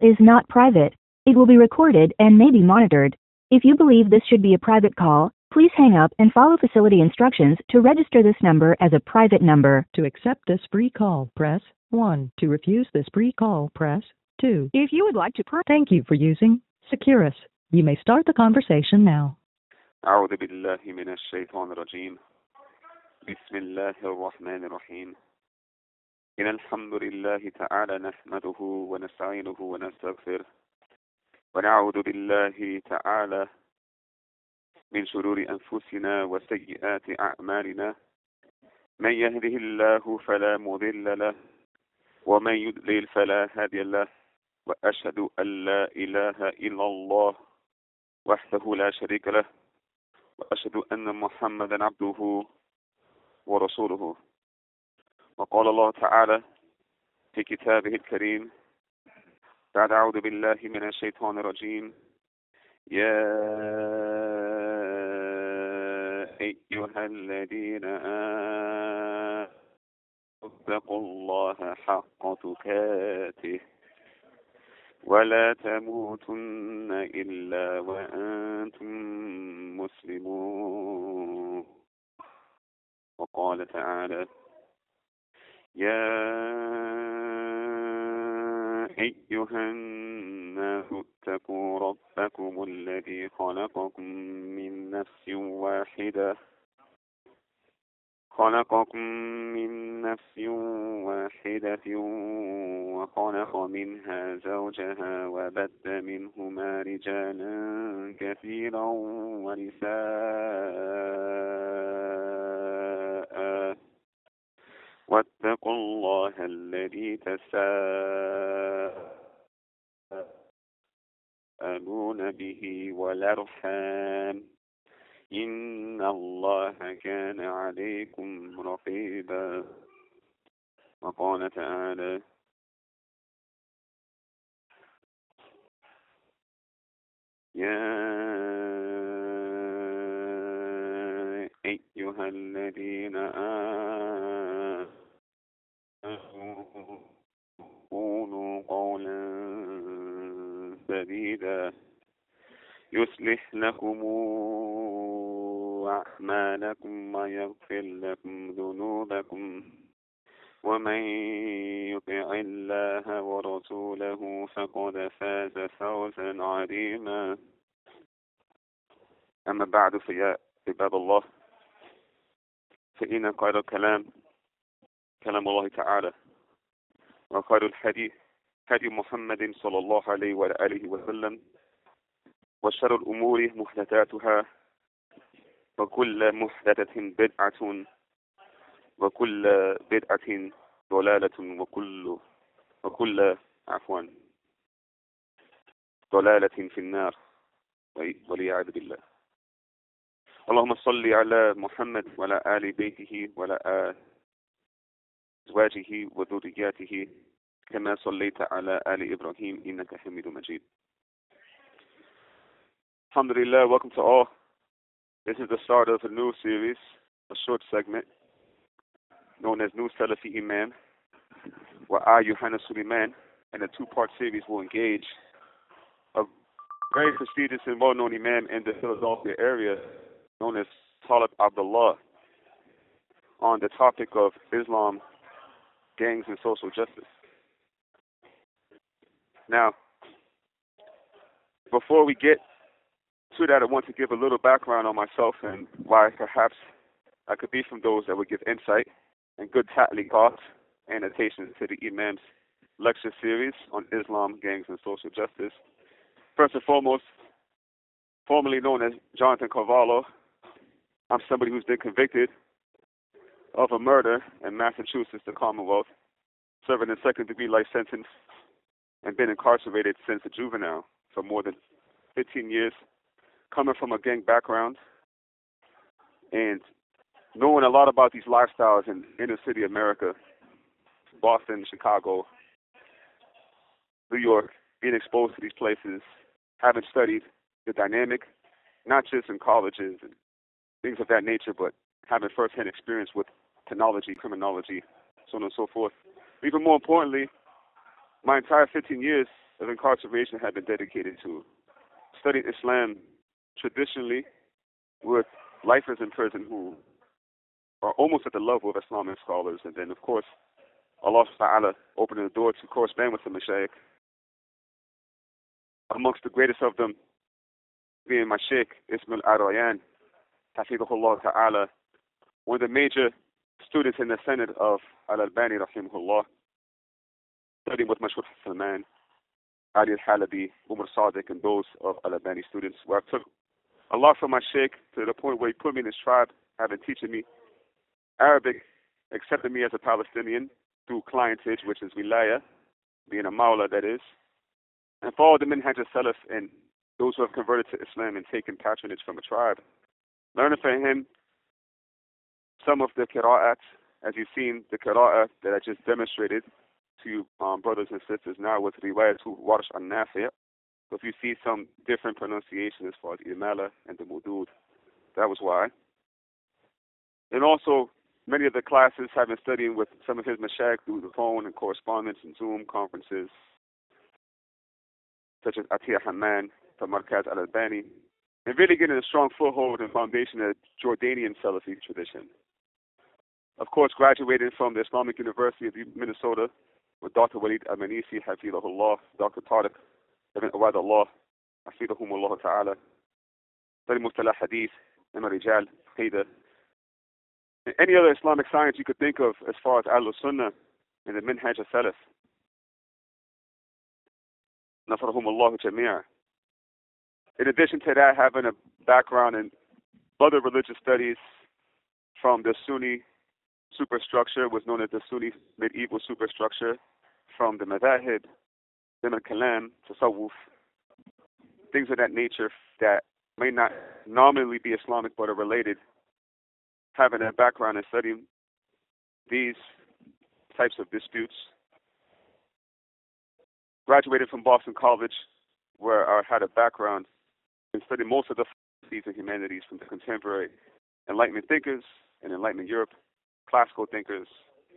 is not private. It will be recorded and may be monitored. If you believe this should be a private call, please hang up and follow facility instructions to register this number as a private number. To accept this free call, press 1. To refuse this free call, press 2. If you would like to Thank you for using Securus. You may start the conversation now. أعوذ بالله من الشيطان الرجيم. بسم الله الرحمن الرحيم. إن الحمد لله تعالى نحمده ونستعينه ونستغفره ونعوذ بالله تعالى من شرور أنفسنا وسيئات أعمالنا. من يهده الله فلا مضل له ومن يضلل فلا هادي له وأشهد أن لا إله إلا الله وحده لا شريك له وأشهد أن محمدا عبده ورسوله. وقال الله تعالى في كتابه الكريم بعد أعوذ بالله من الشيطان الرجيم. يا أيها الذين آمنوا اتقوا الله حق تقاته ولا تموتن إلا وأنتم مسلمون. وقال تعالى يا أيها الناس اتقوا ربكم الذي خلقكم من نفس واحدة وخلق منها زوجها وبث منهما رجالا كثيرا ونساء واتقوا الله الذي تساءلون به والأرحام إن الله كان عليكم رقيبا. وقال تعالى يا أيها الذين آمنوا قولوا قولا سديدا يصلح لكم أعمالكم ويغفر لكم ذنوبكم ومن يطع الله ورسوله فقد فاز فوزا عظيما. أما بعد فيا عباد الله فإن خير الكلام كلام الله تعالى وخير الحديث هدي محمد صلى الله عليه وآله وسلم وشر الأمور محدثاتها وكل محدثة بدعة وكل بدعة ضلالة وكل ضلالة في النار والعياذ بالله. اللهم صل على محمد وعلى آل بيته وعلى أزواجه وذرياته كما صليت على آل إبراهيم إنك حميد مجيد. Alhamdulillah, welcome to all. This is the start of a new series, a short segment known as New Salafi Imam, where I, Yuhanna Sulaymaan, in a two-part series will engage a very prestigious and well-known Imam in the Philadelphia area known as Talib Abdullah on the topic of Islam, gangs, and social justice. Now, before we get to that, I want to give a little background on myself and why perhaps I could be from those that would give insight and good thoughts and annotations to the Imam's lecture series on Islam, gangs, and social justice. First and foremost, formerly known as Jonathan Carvalho, I'm somebody who's been convicted of a murder in Massachusetts, the Commonwealth, serving a second-degree life sentence, and been incarcerated since a juvenile for more than 15 years, coming from a gang background and knowing a lot about these lifestyles in inner city America, Boston, Chicago, New York, being exposed to these places, having studied the dynamic, not just in colleges and things of that nature, but having first-hand experience with technology, criminology, so on and so forth. Even more importantly, my entire 15 years of incarceration had been dedicated to studying Islam traditionally with lifers in prison who are almost at the level of Islamic scholars. And then, of course, Allah subhanahu wa ta'ala opening the door to correspond with the Mashaykh. Amongst the greatest of them being my Sheikh Ismail Arayan, Hafidhullah Ta'ala, one of the major students in the Senate of Al-Albani, rahimahullah, studying with Mashhur Salman, Ali Al-Halabi, Umar Sadiq, and those of Al-Albani students, where I took a lot from my Sheikh to the point where he put me in his tribe, having teaching me Arabic, accepted me as a Palestinian through clientage, which is wilaya, being a mawla, that is, and followed the Minhaj al-Salaf and those who have converted to Islam and taken patronage from a tribe. Learning from him some of the qira'at, as you've seen the qira'at that I just demonstrated to you, brothers and sisters, now with riwayat to Warsh al-Nafi'. So if you see some different pronunciation as far as imala and the mudud, that was why. And also, many of the classes have been studying with some of his mashayikh through the phone and correspondence and Zoom conferences, such as Atiyah Hamman, Tamarkaz Al-Albani, and really getting a strong foothold and foundation of Jordanian Salafi tradition. Of course, graduated from the Islamic University of Minnesota with Dr. Walid Al-Manisi, Hafidhahullah, Dr. Tariq Ibn Awad Allah, Hafidhahumullah Ta'ala, studied Mustalah Hadith, Rijal, Qidah, and any other Islamic science you could think of as far as Ahlul-Sunnah and the Minhaj al-Salaf. Nasrahumullah Jami'a. In addition to that, having a background in other religious studies from the Sunni superstructure, was known as the Sunni medieval superstructure, from the Madahib, Ilm al-Kalam, Tasawwuf, things of that nature that may not nominally be Islamic but are related, having a background in studying these types of disputes. Graduated from Boston College, where I had a background in studying most of the philosophies and humanities from the contemporary Enlightenment thinkers in Enlightenment Europe, classical thinkers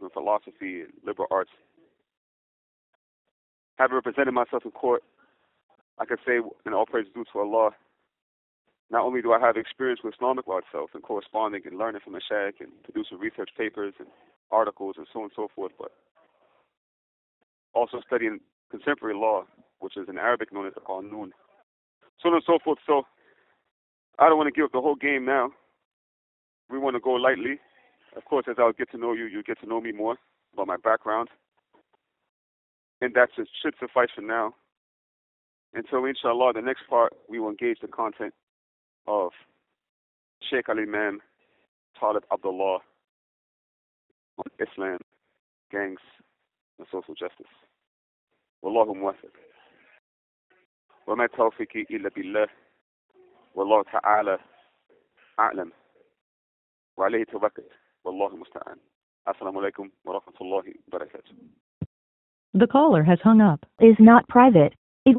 in philosophy and liberal arts. Having represented myself in court, I could say, in all praise due to Allah, not only do I have experience with Islamic law itself and corresponding and learning from the Shaykh and producing research papers and articles and so on and so forth, but also studying contemporary law, which is in Arabic known as the Qanun, so on and so forth. So I don't want to give up the whole game now. We want to go lightly. Of course, as I'll get to know you, you'll get to know me more about my background. And that should suffice for now. And so, inshallah, the next part, we will engage the content of Sheikh al-Imam Talib Abdullah on Islam, gangs, and social justice. Wallahu muwafiq. Wa ma tawfiqi illa billah. Wallahu ta'ala a'lam. Wa alayhi tawakkal. Wallahu musta'an. Assalamu alaikum wa rahmatullahi wa barakatuh. The caller has hung up. Is not private.